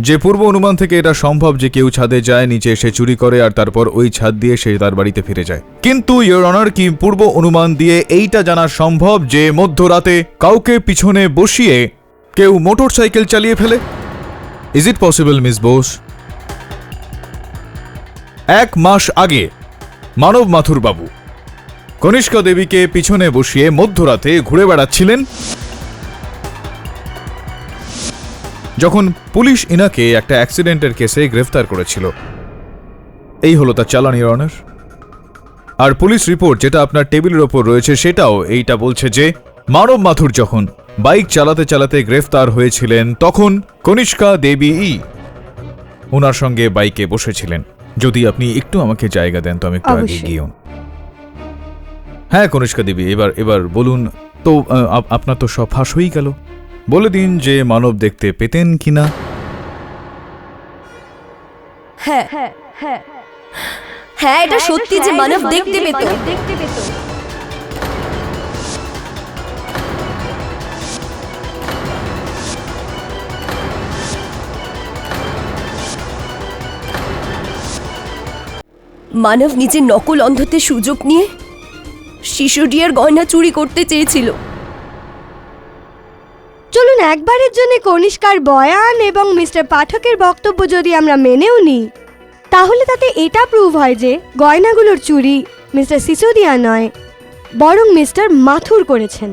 যে পূর্ব অনুমান থেকে এটা সম্ভব যে কেউ ছাদে যায়, নিচে এসে চুরি করে, আর তারপর ওই ছাদ দিয়ে সে তার বাড়িতে ফিরে যায়। কিন্তু ইয়োর অনার, কি পূর্ব অনুমান দিয়ে এইটা জানা সম্ভব যে মধ্যরাতে কাউকে পিছনে বসিয়ে কেউ মোটর সাইকেল চালিয়ে ফেলে? Is it possible miss Bose? 1 মাস আগে মানব মাথুর বাবু কনিষ্কা দেবীকে পিছনে বসিয়ে মধ্যরাতে ঘুরে বেড়াচ্ছিলেন, যখন পুলিশ ইনাকে একটা অ্যাক্সিডেন্টের কেসে গ্রেফতার করেছিল। এই হলো তার চালান ইয়োর অনার। আর পুলিশ রিপোর্ট যেটা আপনার টেবিলের ওপর রয়েছে সেটাও এইটা বলছে যে মানব মাথুর যখন বাইক চালাতে চালাতে গ্রেফতার হয়েছিলেন, তখন কনিষ্কা দেবী ওনার সঙ্গে বাইকে বসেছিলেন। যদি আপনি একটু আমাকে জায়গা দেন তো আমি একটু আগে গিয়ে। হ্যাঁ কনিষ্কা দেবী, এবার বলুন তো, আপনার তো সব ফাঁস হয়েই গেল। বলে দিন যে মানব দেখতে পেতেন কিনা। হ্যাঁ হ্যাঁ হ্যাঁ হ্যাঁ, এটা সত্যি যে মানব দেখতে পেত। মানব নিজের নকল অন্ধত্বের সুযোগ নিয়ে সিসোদিয়ার গয়না চুরি করতে চেয়েছিল। চলুন একবারের জন্য কনিষ্কার বয়ান এবং মিস্টার পাঠকের বক্তব্য যদি আমরা মেনেও নিই, তাহলে তাতে এটা প্রুভ হয় যে গয়নাগুলোর চুরি মিস্টার সিসোদিয়া নয়, বরং মিস্টার মাথুর করেছেন।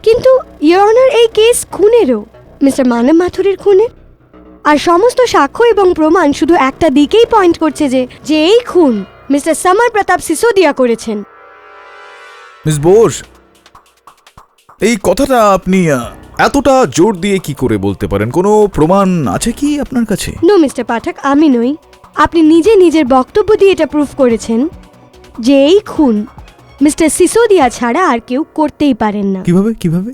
কিন্তু ইয়োর অনার, এই কেস খুনেরও, মিস্টার মানব মাথুরের খুনের। আর সমস্ত সাক্ষ্য এবং প্রমাণ শুধু একটা দিকেই পয়েন্ট করছে যে এই খুন মিস্টার সমর প্রতাপ সিসোদিয়া করেছেন। মিস বোস, এই কথাটা আপনি এতটা জোর দিয়ে কি করে বলতে পারেন? কোনো প্রমাণ আছে কি আপনার কাছে? নো মিস্টার পাঠক, আমি নই। আপনি নিজে নিজের বক্তব্য দিয়ে এটা প্রুফ করেছেন যে এই খুন মিস্টার সিসোদিয়া ছাড়া আর কেউ করতেই পারেন না। কিভাবে কিভাবে?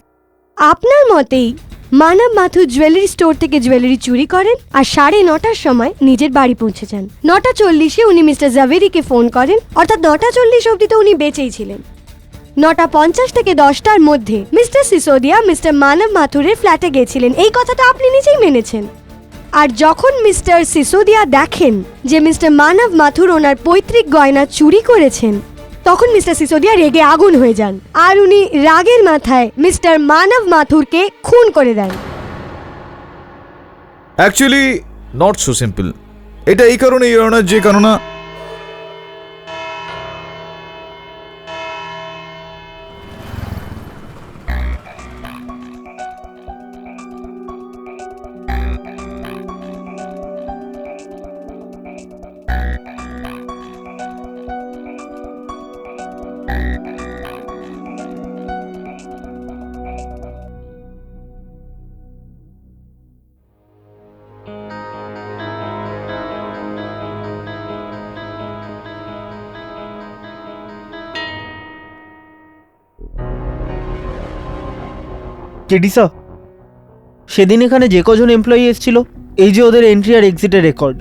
আপনার মতেই মানব মাথুর জুয়েলারি স্টোর থেকে জুয়েলারি চুরি করেন আর 9:30টার সময় নিজের বাড়ি পৌঁছে যান। 9:40-এ উনি মিস্টার জাভেরিকে ফোন করেন, অর্থাৎ 9:40 অবধি তো উনি বেঁচেই ছিলেন। 9:50 থেকে 10টার মধ্যে মিস্টার সিসোদিয়া মিস্টার মানব মাথুরের ফ্ল্যাটে গেছিলেন, এই কথাটা আপনি নিজেই মেনেছেন। আর যখন মিস্টার সিসোদিয়া দেখেন যে মিস্টার মানব মাথুর ওনার পৈতৃক গয়না চুরি করেছেন, তখন মিস্টার সিসোদিয়া রেগে আগুন হয়ে যান আর উনি রাগের মাথায় মিস্টার মানব মাথুরকে খুন করে দেন। Actually not so simple. এটা এই কারণে ইওর অনার, যে কারণে কেডি স্যার, সেদিন এখানে যে কজন এমপ্লয়ি এসেছিল, এই যে ওদের এন্ট্রি আর এক্সিটের রেকর্ড।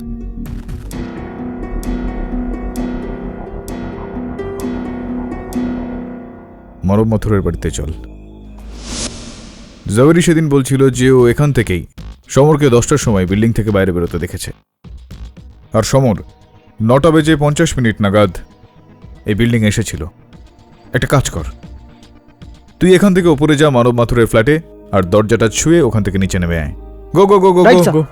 মানব মাথুরের বাড়িতে চল। জাভেরি সেদিন বলছিল যে ও এখান থেকেই সমরকে 10টার সময় বিল্ডিং থেকে বাইরে বেরোতে দেখেছে, আর সমর 9:50 নাগাদ এই বিল্ডিং এসেছিল। একটা কাজ কর, তুই এখান থেকে উপরে যা মানব মাথুরের ফ্ল্যাটে, আর দরজাটা ছুঁয়ে ওখান থেকে নিচে নেমে আয়। Go go go go Right, sir. Go.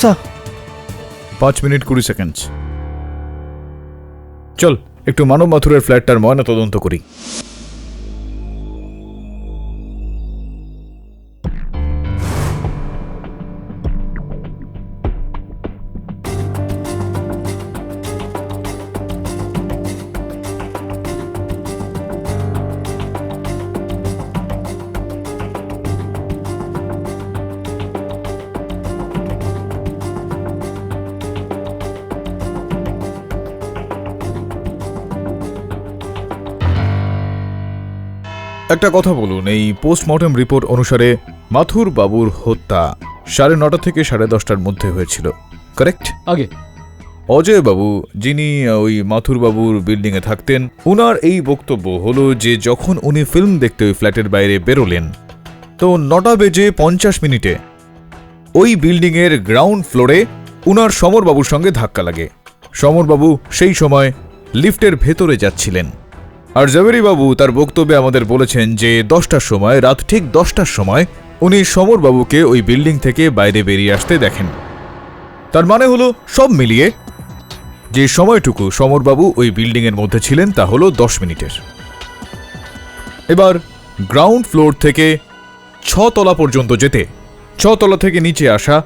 Sir 5 minute 20 second. চল একটু মানব মাথুরের ফ্ল্যাটটার ময়না তদন্ত করি। একটা কথা বলুন, এই পোস্টমর্টম রিপোর্ট অনুসারে মাথুর বাবুর হত্যা 9:30 থেকে 10:30টার মধ্যে হয়েছিল, কারেক্ট? আগে অজয় বাবু, যিনি ওই মাথুর বাবুর বিল্ডিংয়ে থাকতেন, উনার এই বক্তব্য হলো যে যখন উনি ফিল্ম দেখতে ওই ফ্ল্যাটের বাইরে বেরোলেন, তো 9:50 ওই বিল্ডিংয়ের গ্রাউন্ড ফ্লোরে উনার সমরবাবুর সঙ্গে ধাক্কা লাগে। সমরবাবু সেই সময় লিফটের ভেতরে যাচ্ছিলেন। আর জাভেরি বাবু তার বক্তব্যে আমাদের বলেছেন যে 10টার সময়, রাত ঠিক 10টার সময় উনি সমরবাবুকে ওই বিল্ডিং থেকে বাইরে বেরিয়ে আসতে দেখেন। তার মানে হলো সব মিলিয়ে যে সময়টুকু সমরবাবু ওই বিল্ডিংয়ের মধ্যে ছিলেন তা হলো 10 মিনিটের। এবার গ্রাউন্ড ফ্লোর থেকে 6 তলা পর্যন্ত যেতে, 6 তলা থেকে নিচে আসা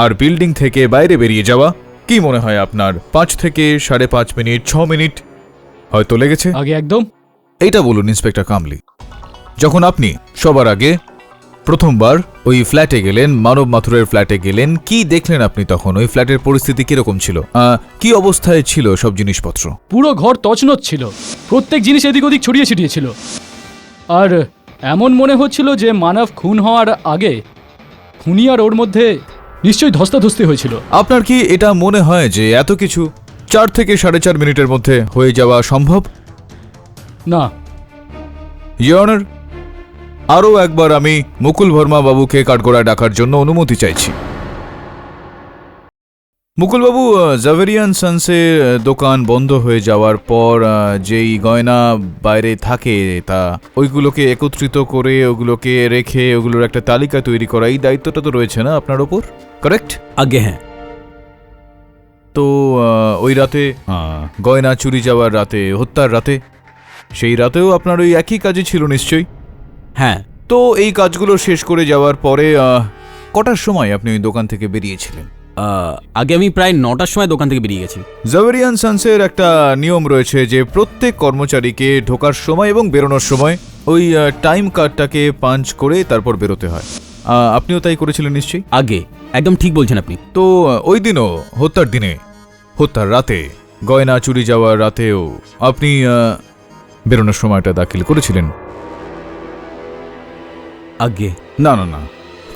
আর বিল্ডিং থেকে বাইরে বেরিয়ে যাওয়া, কি মনে হয় আপনার? 5 থেকে 5.5 মিনিট, 6 মিনিট হয়তো লেগেছে। আগে একদম। এইটা বলুন ইন্সপেক্টর কামলি, যখন আপনি সবার আগে প্রথমবার ওই ফ্ল্যাটে গেলেন, মানব মাথুরের ফ্ল্যাটে গেলেন, কি দেখলেন আপনি তখন? ওই ফ্ল্যাটের পরিস্থিতি কিরকম ছিল? কি অবস্থায় ছিল সব জিনিসপত্র? পুরো ঘর তছনছ ছিল, প্রত্যেক জিনিস এদিক ওদিক ছড়িয়ে ছিটিয়ে ছিল। আর এমন মনে হচ্ছিল যে মানব খুন হওয়ার আগে খুনি আর ওর মধ্যে নিশ্চয়ই ধস্তাধস্তি হয়েছিল। আপনার কি এটা মনে হয় যে এত কিছু 4 থেকে 4.5 মিনিটের মধ্যে হয়ে যাওয়া সম্ভব? না। ইওর অনার, আরও একবার আমি মুকুল ভার্মা বাবুকে কাঠগড়ায় ডাকার জন্য অনুমতি চাইছি। মুকুলবাবু, জাভেরিয়ান সান্সের দোকান বন্ধ হয়ে যাওয়ার পর যেই গয়না বাইরে থাকে তা ওইগুলোকে একত্রিত করে, ওগুলোকে রেখে ওগুলোর একটা তালিকা তৈরি করা, এই দায়িত্বটা তো রয়েছে না আপনার ওপর, কারেক্ট? আগে হ্যাঁ। তো ওই রাতে গয়না চুরি যাওয়ার রাতে, হত্যার রাতে, সেই রাতেও আপনার ওই একই কাজই ছিল নিশ্চয়ই। হ্যাঁ। তো এই কাজগুলো শেষ করে যাওয়ার পরে কটার সময় আপনি ওই দোকান থেকে বেরিয়েছিলেন? আগে আমি প্রায় 9টার সময় দোকান থেকে বেরিয়ে গেছি। জাভেরিয়ান সান্সের একটা নিয়ম রয়েছে যে প্রত্যেক কর্মচারীকে ঢোকার সময় এবং বেরোনোর সময় ওই টাইম কার্ডটাকে পাঞ্চ করে তারপর বেরোতে হয়। আপনিও তাই করেছিলেন নিশ্চয়ই? আগে একদম ঠিক বলছেন আপনি। তো ওই দিনও, হত্যার দিনে, হত্যার রাতে, গয়না চুরি যাওয়ার রাতেও আপনি বেরোনোর সময়টা দাখিল করেছিলেন? আগে না না না,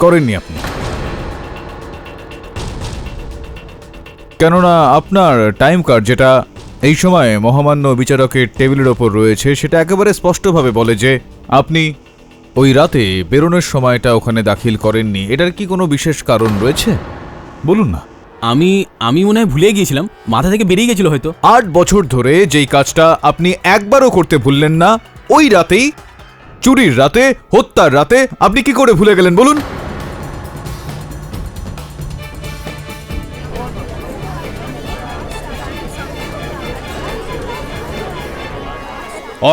করেননি আপনি। কেননা আপনার টাইম কার্ড, যেটা এই সময় মহামান্য বিচারকের টেবিলের ওপর রয়েছে, সেটা একেবারে স্পষ্টভাবে বলে যে আপনি ওই রাতে বেরোনোর সময়টা ওখানে দাখিল করেননি। এটার কি কোনো বিশেষ কারণ রয়েছে? বলুন না। আমি মনে হয় ভুলে গিয়েছিলাম, মাথা থেকে বেরিয়ে গেছিল হয়তো। 8 বছর ধরে যেই কাজটা আপনি একবারও করতে ভুললেন না, ওই রাতেই, চুরির রাতে, হত্যার রাতে আপনি কি করে ভুলে গেলেন বলুন?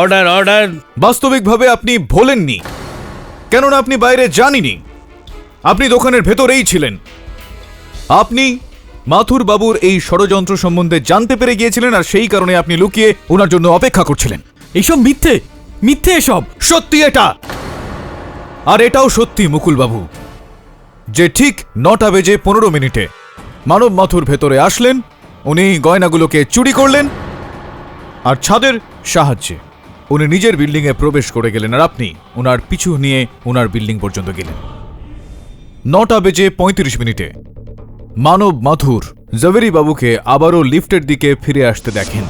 Order order. বাস্তবিকভাবে আপনি ভোলেননি, কেননা আপনি বাইরে জানিনি, আপনি দোকানের ভেতরেই ছিলেন। আপনি মাথুর বাবুর এই ষড়যন্ত্র সম্বন্ধে জানতে পেরে গিয়েছিলেন, আর সেই কারণে আপনি লুকিয়ে ওনার জন্য অপেক্ষা করছিলেন। এইসব মিথ্যে, মিথ্যে এসব। সত্যি এটা, আর এটাও সত্যি মুকুল বাবু, যে ঠিক 9টা বেজে 15 মিনিটে মানব মাথুর ভেতরে আসলেন, উনি গয়নাগুলোকে চুরি করলেন, আর ছাদের সাহায্যে উনি নিজের বিল্ডিংয়ে প্রবেশ করে গেলেন, আর আপনি ওনার পিছু নিয়ে ওনার বিল্ডিং পর্যন্ত গেলেন। 9টা বেজে 35 মিনিটে মানব মাথুর জাভেরি বাবুকে আবারও লিফটের দিকে ফিরে আসতে দেখেন।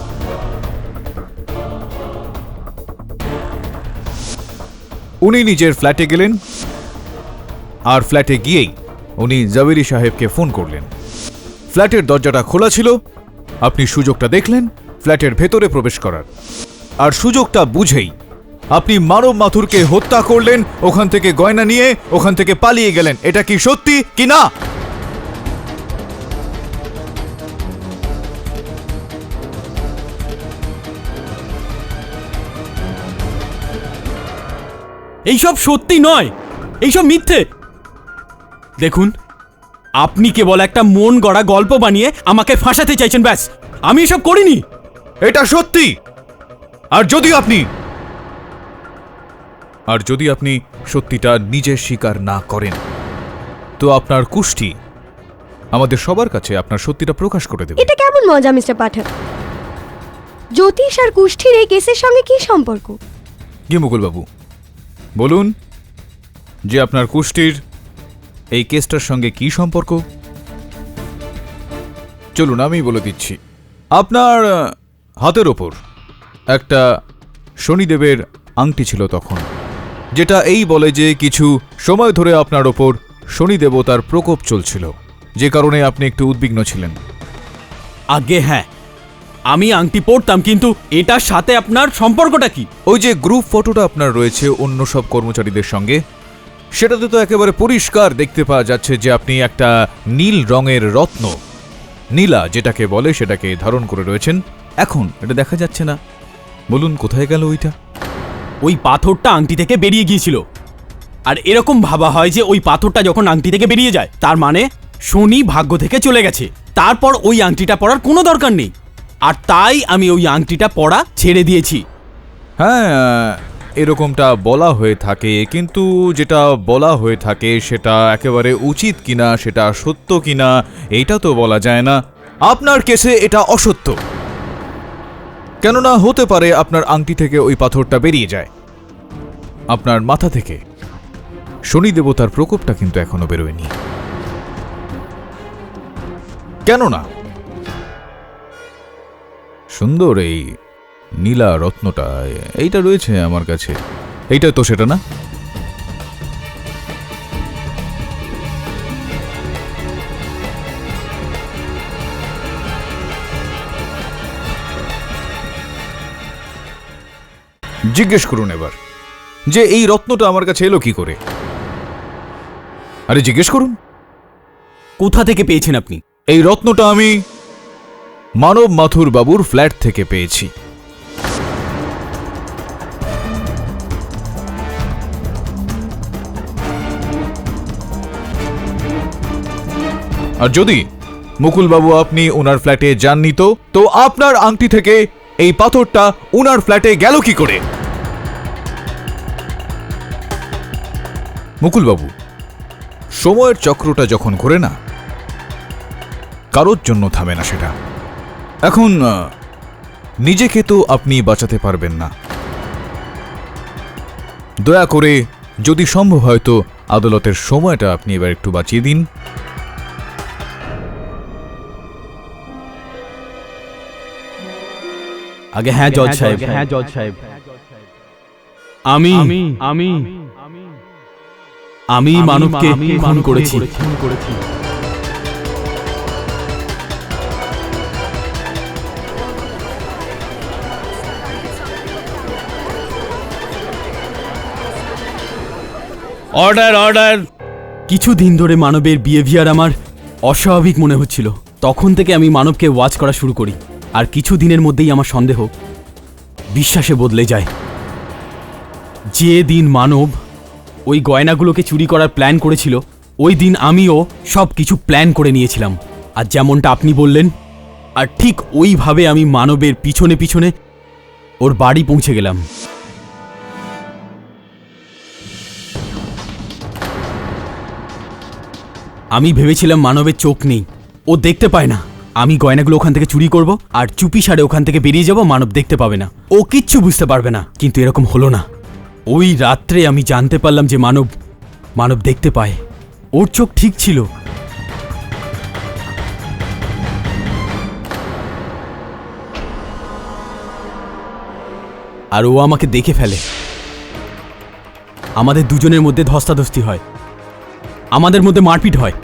উনি নিজের ফ্ল্যাটে গেলেন, আর ফ্ল্যাটে গিয়েই উনি জাভেরি সাহেবকে ফোন করলেন। ফ্ল্যাটের দরজাটা খোলা ছিল, আপনি সুযোগটা দেখলেন ফ্ল্যাটের ভেতরে প্রবেশ করার, আর সুযোগটা বুঝেই আপনি মানব মাথুরকে হত্যা করলেন, ওখান থেকে গয়না নিয়ে ওখান থেকে পালিয়ে গেলেন। এটা কি সত্যি কি না? এইসব সত্যি নয়, এইসব মিথ্যে। দেখুন, আপনি কেবল একটা মন গড়া গল্প বানিয়ে আমাকে ফাঁসাতে চাইছেন, ব্যাস। আমি এসব করিনি। এটা সত্যি। আর যদি আপনি সত্যিটা নিজে স্বীকার না করেন, তো আপনার কুষ্টি আমাদের সবার কাছে আপনার সত্যিটা প্রকাশ করে দেবে। এটা কেমন মজা মিস্টার পাঠক? জ্যোতিষ আর কুষ্ঠির এই কেসের সঙ্গে কি সম্পর্ক? কি মুকুল বাবু, বলুন যে আপনার কুষ্টির এই কেসটার সঙ্গে কি সম্পর্ক? চলুন আমি বলে দিচ্ছি। আপনার হাতের ওপর একটা শনিদেবের আংটি ছিল তখন, যেটা এই বলে যে কিছু সময় ধরে আপনার ওপর শনি দেবতার প্রকোপ চলছিল, যে কারণে আপনি একটু উদ্বিগ্ন ছিলেন। আগে হ্যাঁ, আমি আংটি পরতাম, কিন্তু এটার সাথে আপনার সম্পর্কটা কি? ওই যে গ্রুপ ফটোটা আপনার রয়েছে অন্য সব কর্মচারীদের সঙ্গে, সেটাতে তো একেবারে পরিষ্কার দেখতে পাওয়া যাচ্ছে যে আপনি একটা নীল রঙের রত্ন, নীলা যেটাকে বলে, সেটাকে ধারণ করে রয়েছেন। এখন এটা দেখা যাচ্ছে না, বলুন কোথায় গেল ওইটা? ওই পাথরটা আংটি থেকে বেরিয়ে গিয়েছিল, আর এরকম ভাবা হয় যে ওই পাথরটা যখন আংটি থেকে বেরিয়ে যায়, তার মানে শনি ভাগ্য থেকে চলে গেছে, তারপর ওই আংটিটা পরার কোনো দরকার নেই, আর তাই আমি ওই আংটিটা পরা ছেড়ে দিয়েছি। হ্যাঁ, এরকমটা বলা হয়ে থাকে, কিন্তু যেটা বলা হয়ে থাকে সেটা একেবারে উচিত কিনা, সেটা সত্য কিনা, এইটা তো বলা যায় না। আপনার কেসে এটা অসত্য, কেননা হতে পারে আপনার আংটি থেকে ওই পাথরটা বেরিয়ে যায়, আপনার মাথা থেকে শনি দেবতার প্রকোপটা কিন্তু এখনো বেরোয়নি। কেননা সুন্দর এই নীলা রত্নটা এইটা রয়েছে আমার কাছে, এইটা তো সেটা না? জিজ্ঞেস করুন এবার যে এই রত্নটা আমার কাছে এলো কি করে। আরে জিজ্ঞেস করুন, কোথা থেকে পেয়েছেন আপনি? এই রত্নটা আমি মানব মাথুর বাবুর ফ্ল্যাট থেকে পেয়েছি। আর যদি মুকুলবাবু আপনি ওনার ফ্ল্যাটে যাননি তো আপনার আংটি থেকে এই পাথরটা ওনার ফ্ল্যাটে গেল কি করে? মুকুলবাবু, সময়ের চক্রটা যখন ঘোরে না, কারোর জন্য থামে না সেটা। এখন নিজেকে তো আপনি বাঁচাতে পারবেন না। দয়া করে যদি সম্ভব হয় তো আদালতের সময়টা আপনি এবার একটু বাঁচিয়ে দিন। আগে হ্যাঁ জজ সাহেব, আমি মানবকে খুন করেছি। Order order. কিছুদিন ধরে মানবের বিহেভিয়ার আমার অস্বাভাবিক মনে হচ্ছিল। তখন থেকে আমি মানবকে ওয়াচ করা শুরু করি, আর কিছু দিনের মধ্যেই আমার সন্দেহ বিশ্বাসে বদলে যায়। যে দিন মানব ওই গয়নাগুলোকে চুরি করার প্ল্যান করেছিল, ওই দিন আমিও সব কিছু প্ল্যান করে নিয়েছিলাম। আর যেমনটা আপনি বললেন, আর ঠিক ওইভাবে আমি মানবের পিছনে পিছনে ওর বাড়ি পৌঁছে গেলাম। আমি ভেবেছিলাম মানবের চোখ নেই, ও দেখতে পায় না। আমি গয়নাগুলো ওখান থেকে চুরি করব আর চুপি সারে ওখান থেকে বেরিয়ে যাব, মানব দেখতে পাবে না, ও কিচ্ছু বুঝতে পারবে না। কিন্তু এরকম হলো না। ওই রাত্রে আমি জানতে পারলাম যে মানব দেখতে পায়, ওর চোখ ঠিক ছিল। আর ও আমাকে দেখে ফেলে। আমাদের দুজনের মধ্যে ধস্তাধস্তি হয়, আমাদের মধ্যে মারপিট হয়।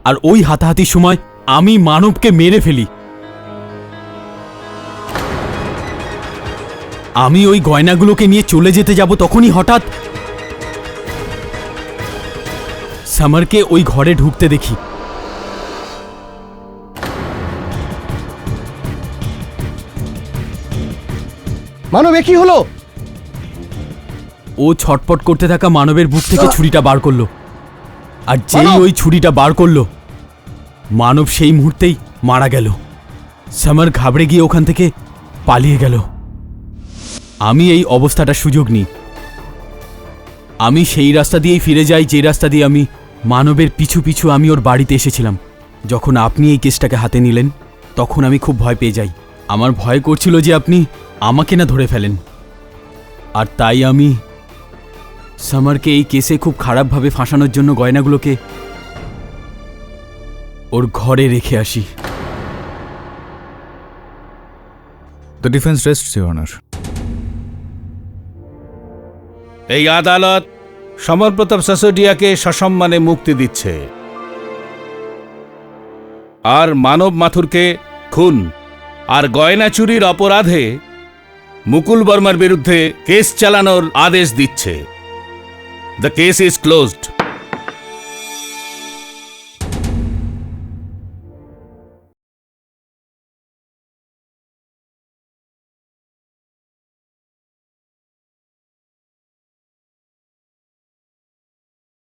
আর ওই হাতাহাতির সময় আমি মানবকে মেরে ফেলি। আমি ওই গয়নাগুলোকে নিয়ে চলে যেতে যাব, তখনই হঠাৎ সামারকে ওই ঘরে ঢুকতে দেখি। মানব, এ কি হলো? ও ছটপট করতে থাকা মানবের বুক থেকে ছুরিটা বার করলো, আর যেই ওই ছুরিটা বার করলো, মানব সেই মুহূর্তেই মারা গেল। সামার ঘাবড়ে গিয়ে ওখান থেকে পালিয়ে গেল। আমি এই অবস্থাটার সুযোগ নিই। আমি সেই রাস্তা দিয়েই ফিরে যাই যে রাস্তা দিয়ে আমি মানবের পিছু পিছু আমি ওর বাড়িতে এসেছিলাম। যখন আপনি এই কেসটাকে হাতে নিলেন, তখন আমি খুব ভয় পেয়ে যাই। আমার ভয় করছিল যে আপনি আমাকে না ধরে ফেলেন, আর তাই আমি সামারকে এই কেসে খুব খারাপভাবে ফাঁসানোর জন্য গয়নাগুলোকে ওর ঘরে রেখে আসি। The defence রেস্টস your honour. এই আদালত সমর প্রতাপ সিসোদিয়াকে সসম্মানে মুক্তি দিচ্ছে, আর মানব মাথুরকে খুন আর গয়না চুরির অপরাধে মুকুল বর্মার বিরুদ্ধে কেস চালানোর আদেশ দিচ্ছে। The case is closed.